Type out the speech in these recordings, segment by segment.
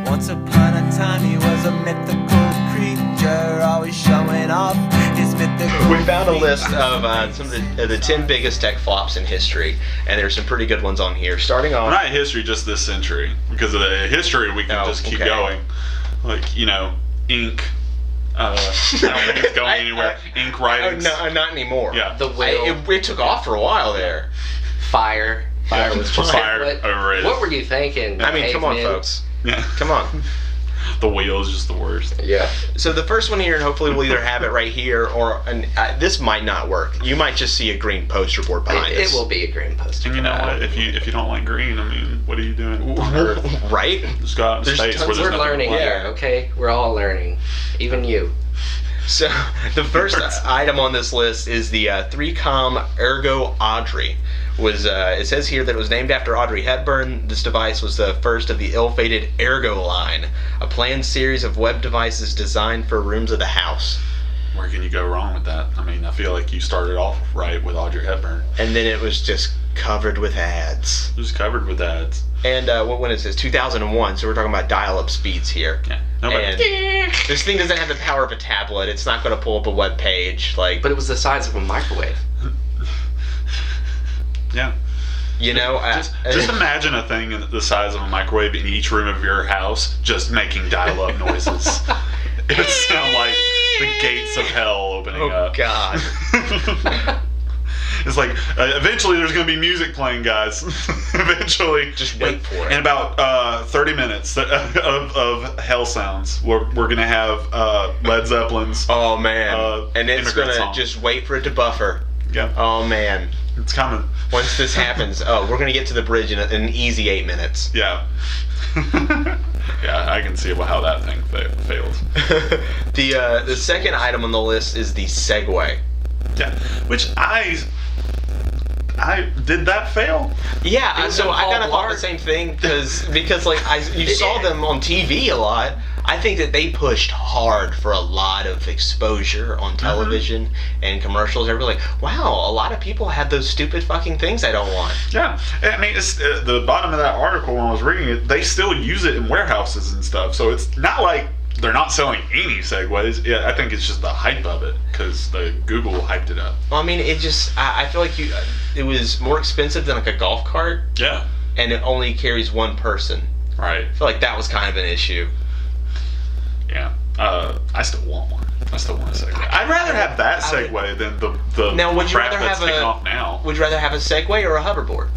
Once upon a time he was a mythical creature, always showing off his mythical. We found a list of some of the 10 biggest tech flops in history, and there's some pretty good ones on here. Starting off, Not history, just this century. Because of the history, we can just keep going. Like, ink. I don't think it's going anywhere. Ink writings. No, not anymore. Yeah. The wheel. It took off for a while there. Fire. Fire was just Fire, what, overrated. what were you thinking? I mean, come on, cavemen? folks. Yeah. Come on. The wheel is just the worst. Yeah. So the first one here, and hopefully we'll either have it right here, or this might not work. You might just see a green poster board behind us. It will be a green poster. And you know what? If you don't like green, I mean, what are you doing on Earth? Right? Just go out in There's space tons- where there's We're nothing to learning play. here, okay? We're all learning. Even you. So the first item on this list is the 3Com Ergo Audrey. It says here that it was named after Audrey Hepburn. This device was the first of the ill-fated Ergo line, a planned series of web devices designed for rooms of the house. Where can you go wrong with that? I mean, I feel like you started off right with Audrey Hepburn. And then it was just covered with ads. It was covered with ads. And when is this? 2001. So we're talking about dial-up speeds here. Yeah. Nobody. And this thing doesn't have the power of a tablet. It's not going to pull up a web page. Like, But it was the size of a microwave. Yeah. Just imagine a thing the size of a microwave in each room of your house just making dial-up noises. It would sound like the gates of hell opening up. God. It's like, eventually there's going to be music playing, guys. Eventually. Just wait for it. In about 30 minutes of hell sounds, we're going to have Led Zeppelin's. Oh, man. And it's going to song. just wait for it to buffer. Yeah. Oh, man. It's coming. Once this happens, we're going to get to the bridge in an easy 8 minutes. Yeah. Yeah, I can see how that thing failed. The second item on the list is the Segway. Yeah. Which I did that fail? Yeah, was so in I kind of Paul thought the Blart. same thing because like you saw them on TV a lot. I think that they pushed hard for a lot of exposure on television and commercials. They were like, wow, a lot of people have those stupid fucking things I don't want. Yeah. I mean, it's, the bottom of that article when I was reading it, they still use it in warehouses and stuff. So it's not like they're not selling any Segways. Yeah, I think it's just the hype of it because the Google hyped it up. Well, I mean, it just I feel like it was more expensive than like a golf cart, Yeah. and it only carries one person. Right. I feel like that was kind of an issue. Yeah. I still want one. I still want a Segway. I'd rather have that Segway than the Now, would you crap rather that's have taking a- off now. Would you rather have a Segway or a hoverboard?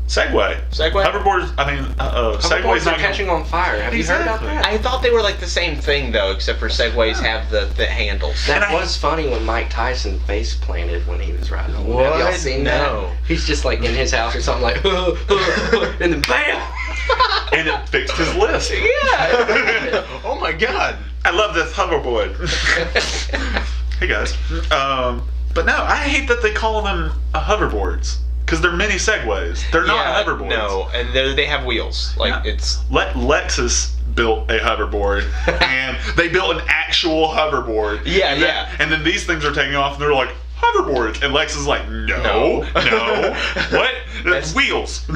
Segway. Segway? Hoverboards. I mean, Segway's Hoverboards not are catching on fire. Have you heard about Exactly. that? I thought they were like the same thing though, except for Segways have the handles. That And I- was funny when Mike Tyson face planted when he was riding. What? Have y'all seen No. that? He's just like in his house or something like, and then bam! And it fixed his list. Yeah. Oh my God. I love this hoverboard. Hey guys. But no, I hate that they call them hoverboards because they're mini Segways. They're not hoverboards. No, and they have wheels. Like Yeah. it's. Lexus built a hoverboard and they built an actual hoverboard. Yeah, and yeah. And then these things are taking off and they're like, hoverboards. And Lex is like, no. What? That's- Wheels.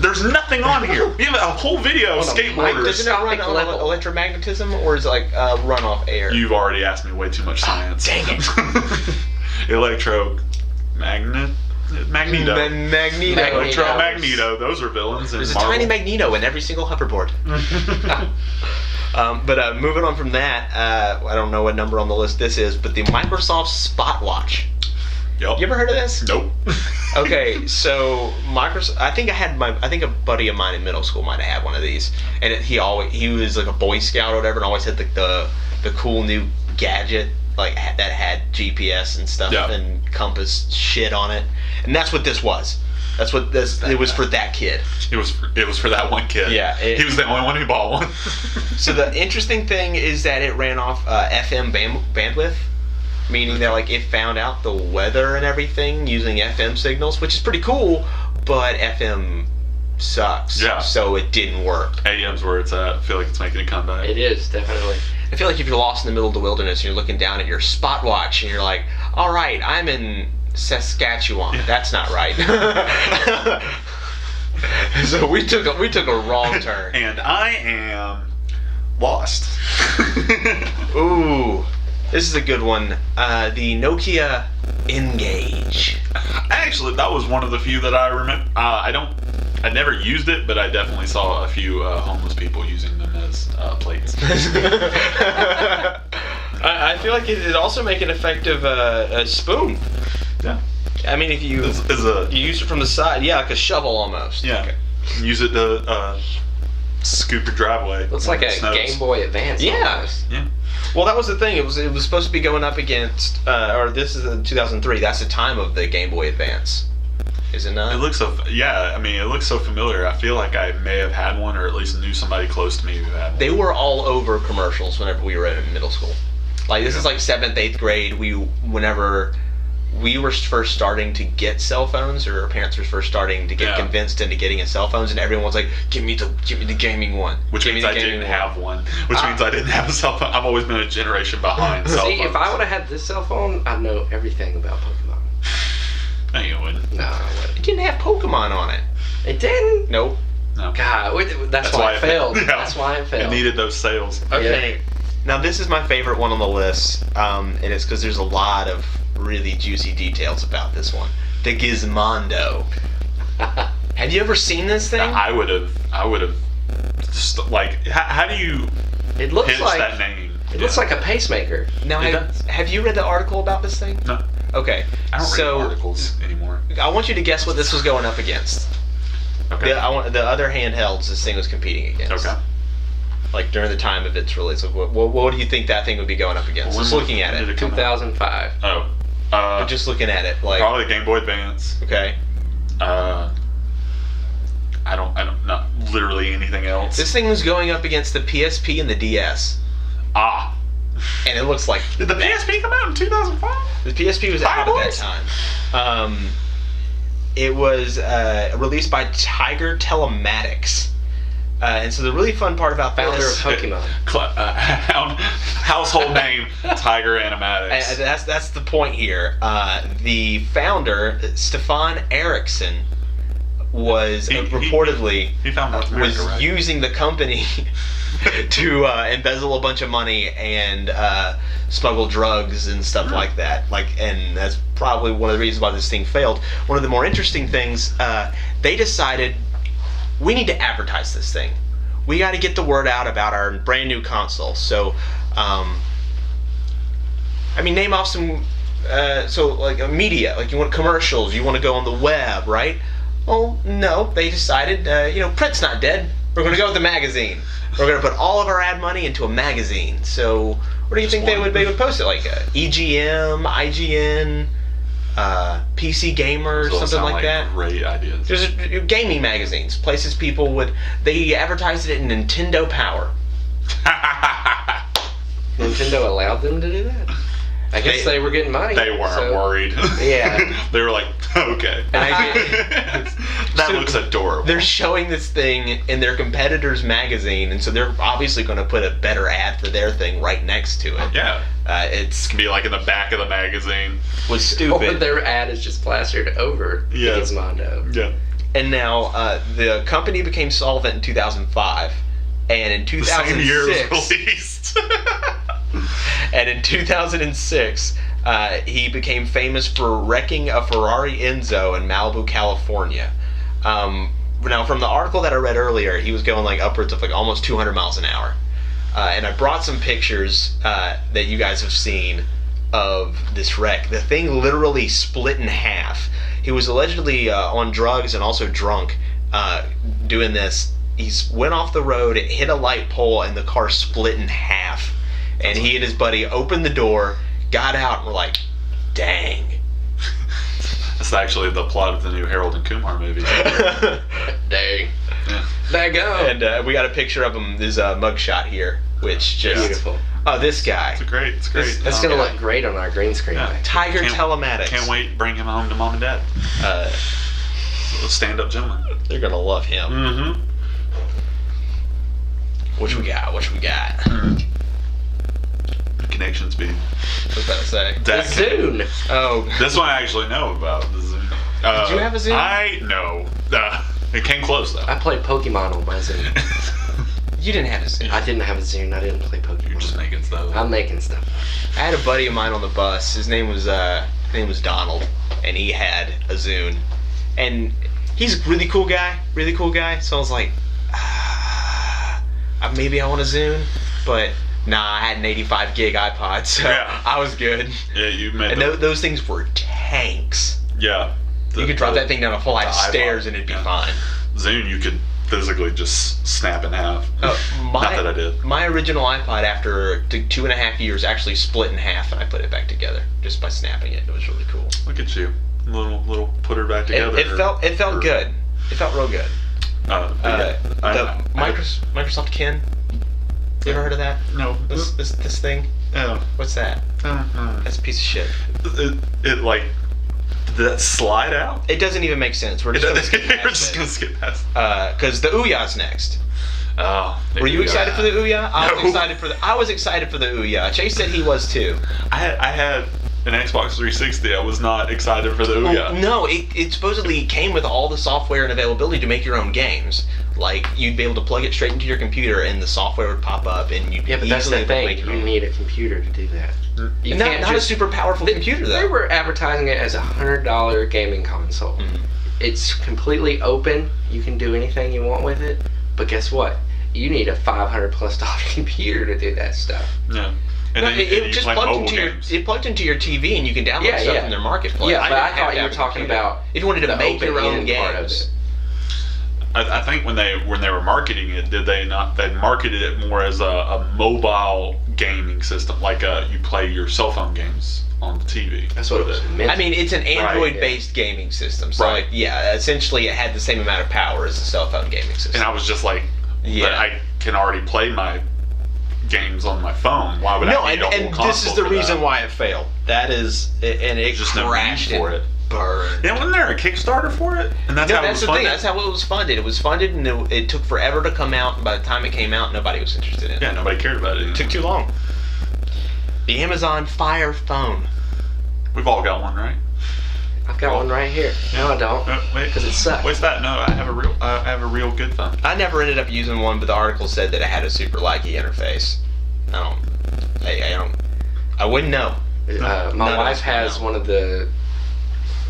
There's nothing on here. We have a whole video of On a skateboarders. Doesn't it run on level. electromagnetism or is it like runoff air? You've already asked me way too much science. dang it. Magneto. Magneto. Electromagneto. Those are villains in There's a Marvel. tiny Magneto in every single hoverboard. But moving on from that, I don't know what number on the list this is, but the Microsoft Spotwatch. Yep. You ever heard of this? Nope. Okay, so Microsoft. I think a buddy of mine in middle school might have had one of these, and he was like a Boy Scout or whatever, and always had the cool new gadget like that had GPS and stuff Yeah. and compass shit on it, and that's what this was. That's what this. It was for that kid. It was for that one kid. Yeah, he was the only one who bought one. So the interesting thing is that it ran off FM bandwidth, meaning that like it found out the weather and everything using FM signals, which is pretty cool. But FM sucks. Yeah. So it didn't work. AM's where it's at. I feel like it's making a comeback. It is, definitely. I feel like if you're lost in the middle of the wilderness and you're looking down at your spot watch and you're like, all right, I'm in Saskatchewan. That's not right. So we took a wrong turn. And I am lost. Ooh, this is a good one. The Nokia N-Gage. Actually, that was one of the few that I remember. I never used it, but I definitely saw a few homeless people using them as plates. I feel like it'd also make an effective a spoon. Yeah. I mean, if you you use it from the side, yeah, like a shovel almost. Yeah. Okay. Use it to scoop your driveway. Looks like a Snows. Game Boy Advance. Yeah. Almost. Yeah. Well, that was the thing. It was supposed to be going up against, or this is in 2003. That's the time of the Game Boy Advance. Is it not? It looks so. Yeah, I mean, it looks so familiar. I feel like I may have had one, or at least knew somebody close to me who had one. They were all over commercials whenever we were in middle school. Like this is like 7th, 8th grade. Whenever we were first starting to get cell phones, or our parents were first starting to get convinced into getting cell phones, and everyone was like, "Give me the gaming one." Which Give means me I the didn't gaming have one. Which means I didn't have a cell phone. I've always been a generation behind cell phones. See, if I would have had this cell phone, I'd know everything about Pokemon. No, you wouldn't. No, I wouldn't. It didn't have Pokemon on it. It didn't. Nope. No. God, that's why it failed. Yeah. That's why it failed. It needed those sales. Okay. Now this is my favorite one on the list, and it's because there's a lot of really juicy details about this one. The Gizmondo. Have you ever seen this thing? I would have. Like, how do you It looks pitch like that name? it looks like a pacemaker. Now, It does. have you read the article about this thing? No, Okay. I don't so, read articles anymore. I want you to guess what this was going up against. Okay. The other handhelds this thing was competing against. Okay. Like during the time of its release. Like, what do you think that thing would be going up against? Just looking at When did it. come out? 2005. Oh. Just looking at it. Like, Probably the Game Boy Advance. okay. I don't, not literally anything else. This thing was going up against the PSP and the DS. Ah. And it looks like Did the PSP come out in 2005? the PSP was out at that time. It was released by Tiger Telematics. And so the really fun part about Founder of this, Pokemon. Household name, Tiger Animatics. that's the point here. The founder, Stefan Eriksson, was reportedly he found North America, was right? using the company to embezzle a bunch of money and smuggle drugs and stuff like that. And that's probably one of the reasons why this thing failed. One of the more interesting things, they decided, we need to advertise this thing. We got to get the word out about our brand new console. So, name off some, media. Like, you want commercials, you want to go on the web, right? Well, no, they decided, print's not dead. We're going to go with the magazine. We're going to put all of our ad money into a magazine. So, what do you think they would post it? Like EGM, IGN, PC Gamer, Those all something sound like that? Great ideas. There's gaming magazines, places people would. They advertised it in Nintendo Power. Nintendo allowed them to do that. I guess they were getting money. They weren't so- worried. Yeah. They were like, okay. And That So looks adorable. They're showing this thing in their competitor's magazine, and so they're obviously going to put a better ad for their thing right next to it. Yeah. It's Be like in the back of the magazine. was Or stupid. their ad is just plastered over Yeah. Gizmondo. Yeah. And now the company became solvent in 2005, and in The same year it 2006, was released. and in 2006, he became famous for wrecking a Ferrari Enzo in Malibu, California. Now, from the article that I read earlier, he was going like upwards of like almost 200 miles an hour. And I brought some pictures that you guys have seen of this wreck. The thing literally split in half. He was allegedly on drugs and also drunk doing this. He went off the road, hit a light pole, and the car split in half. And he and his buddy opened the door, got out, and were like, dang. That's actually the plot of the new Harold and Kumar movie. Dang. Yeah. There you go. And we got a picture of him, this mugshot here, which just... Beautiful. Oh, this guy. It's great. It's great. That's Oh, going to yeah. look great on our green screen. Yeah. back. Tiger Can't- Telematics. Can't wait to bring him home to mom and dad. Stand-up gentleman. They're going to love him. Mm-hmm. What we got? Connection speed. What was I about to say? The That- Zune. Oh, This one I actually know about. The Zune. Did you have a Zune? I know. It came close though. I played Pokemon on my Zune. You didn't have a Zune. I didn't have a Zune. I didn't play Pokemon. You're just making stuff. I'm making stuff. I had a buddy of mine on the bus. His name was Donald, and he had a Zune, and he's a really cool guy. So I was like, maybe I want a Zune, but nah, I had an 85 gig iPod, so Yeah. I was good. Yeah, you made And those things were tanks. Yeah. You could drop that thing down a flight of the iPod, stairs and it'd be yeah. fine. Zune, you could physically just snap in half. Not that I did. My original iPod, after 2.5 years, actually split in half, and I put it back together just by snapping it. It was really cool. Look at you, little put her back together. It felt good. It felt real good. Microsoft Kin. You ever heard of that? No. This thing? Oh. What's that? That's a piece of shit. It like, did that slide out? It doesn't even make sense. We're just gonna skip We're past just it. gonna skip past. Because the Ouya's next. Oh. Were you excited for the Ouya? I was No. excited for the Ouya. Chase said he was too. I had an Xbox 360. I was not excited for the Ouya. No, it supposedly came with all the software and availability to make your own games. Like, you'd be able to plug it straight into your computer and the software would pop up and you'd Yeah, but that's easily the able to thing. make your You own. need a computer to do that. You Not a super powerful computer, though. They were advertising it as a $100 gaming console. Mhm. It's completely open. You can do anything you want with it. But guess what? You need a $500+ computer to do that stuff. No. And No, then it you just play plugged mobile into games. it plugged into your TV and you can download Yeah, stuff yeah. from their marketplace. Yeah, but I didn't have thought to you have were a talking computer. about if you wanted to the make your own open-end part of games. it. I think when they were marketing it, did they not? They marketed it more as a mobile gaming system, like you play your cell phone games on the TV. That's what it was meant. I mean, it's an Right, Android-based gaming system, so Right. like, yeah, essentially it had the same amount of power as a cell phone gaming system. And I was just like, Yeah. but I can already play my games on my phone. Why would No, I need a whole and console this is the for reason that? why it failed. That is, and it Just no need crashed for and it. burned. Yeah, wasn't there a Kickstarter for it? And that's No, how it that's was the thing. funded? That's how it was funded. It was funded, and it took forever to come out. And by the time it came out, nobody was interested in it. Yeah, nobody cared about it. It took too long. The Amazon Fire Phone. We've all got one, right? I've got one right here. No, I don't. Wait, 'Cause it sucks. What's that? No, I have a real good phone. I never ended up using one, but the article said that it had a super laggy interface. I wouldn't know. My None of wife us has know. one of the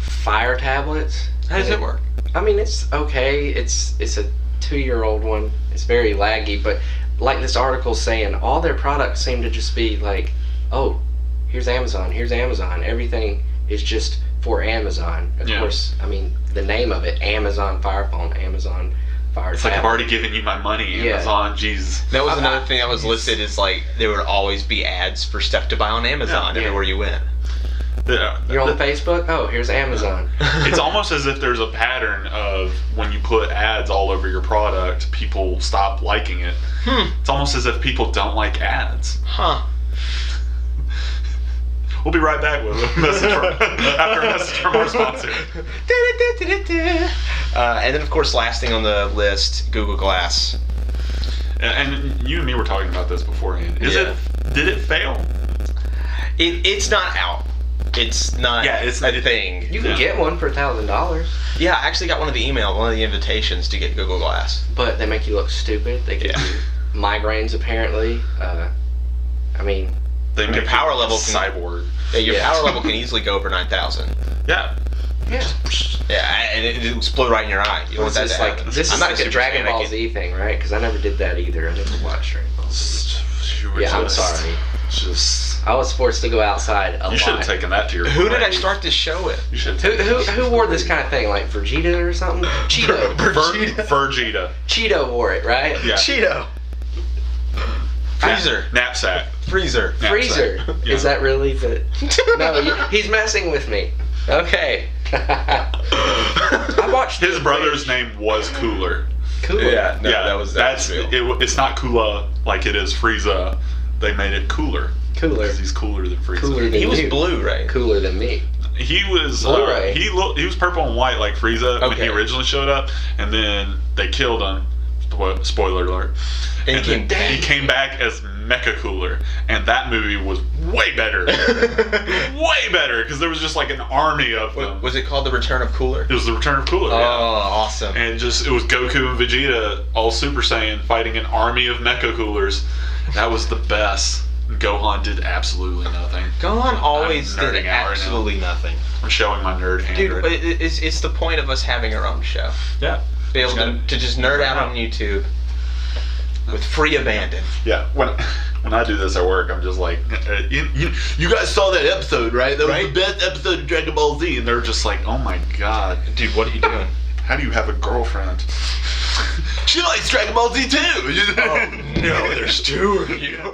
Fire tablets. How does it work? I mean, it's okay. It's a 2-year-old one. It's very laggy, but like this article saying, all their products seem to just be like, oh, here's Amazon. Everything is just for Amazon. Of Yeah. course, I mean, the name of it, Amazon Fire Phone, Amazon Fire It's like I've tablet. already given you my money, Yeah. Amazon. Jeez. That was I- another thing that was listed. Is like there would always be ads for stuff to buy on Amazon Yeah. everywhere you went. You're on Facebook? Oh, here's Amazon. It's almost as if there's a pattern of when you put ads all over your product, people stop liking it. It's almost as if people don't like ads. Huh. We'll be right back with a message after a message from our sponsor. And then, of course, last thing on the list, Google Glass. And you and me were talking about this beforehand. Yeah. Did it fail? It's not out. It's not Yeah, it's a thing. You can Yeah. get one for $1,000, Yeah, I actually got one of the invitations to get Google Glass. but they make you look stupid. They give Yeah. you migraines, apparently. I mean, They Your make power you level a can- cyborg. Your Yeah. power level can easily go over 9,000. Yeah. yeah. Yeah, and it explode right in your eye. You don't want that This is to like happen. this I'm is not like a super Dragon fan. Ball Z thing, right? Because I never did that either. I never watched Dragon Ball Z. Yeah, I'm sorry. I was forced to go outside a You should have lot. taken that to your Who did I grave. start this show with? You should Who wore this kind of thing? Like Vegeta or something? Cheeto. Vegeta. Cheeto wore it, right? Yeah. Cheeto. Freezer. Knapsack. Freezer. Knapsack. Freezer. Yeah. Is that really the? No, he's messing with me. Okay. I watched His the brother's British- name was Cooler. Cool. Yeah, no, yeah, that's real. it's not Kula like it is Frieza. They made it cooler. Cooler. Because he's cooler than Frieza. Cooler than He was you. blue, right? Cooler than me. He was Blu-ray. he was purple and white like Frieza when he Okay. originally showed up, and then they killed him Spoiler alert. And he came back as Mecha Cooler, and that movie was way better. Way better, because there was just like an army of them. Was it called The Return of Cooler? It was The Return of Cooler. Oh, yeah. awesome. And just, it was Goku and Vegeta, all Super Saiyan, fighting an army of Mecha Coolers. That was the best. Gohan did absolutely nothing. Gohan always I'm nerding did out right now. absolutely nothing. I'm showing my nerd hand. Dude, right it's the point of us having our own show. yeah. Be able to just nerd out on YouTube with free abandon. Yeah. When I do this at work, I'm just like, you guys saw that episode, right? That was the best episode of Dragon Ball Z. And they're just like, oh my god. Dude, what are you doing? How do you have a girlfriend? She likes Dragon Ball Z too. Oh no, there's two of you.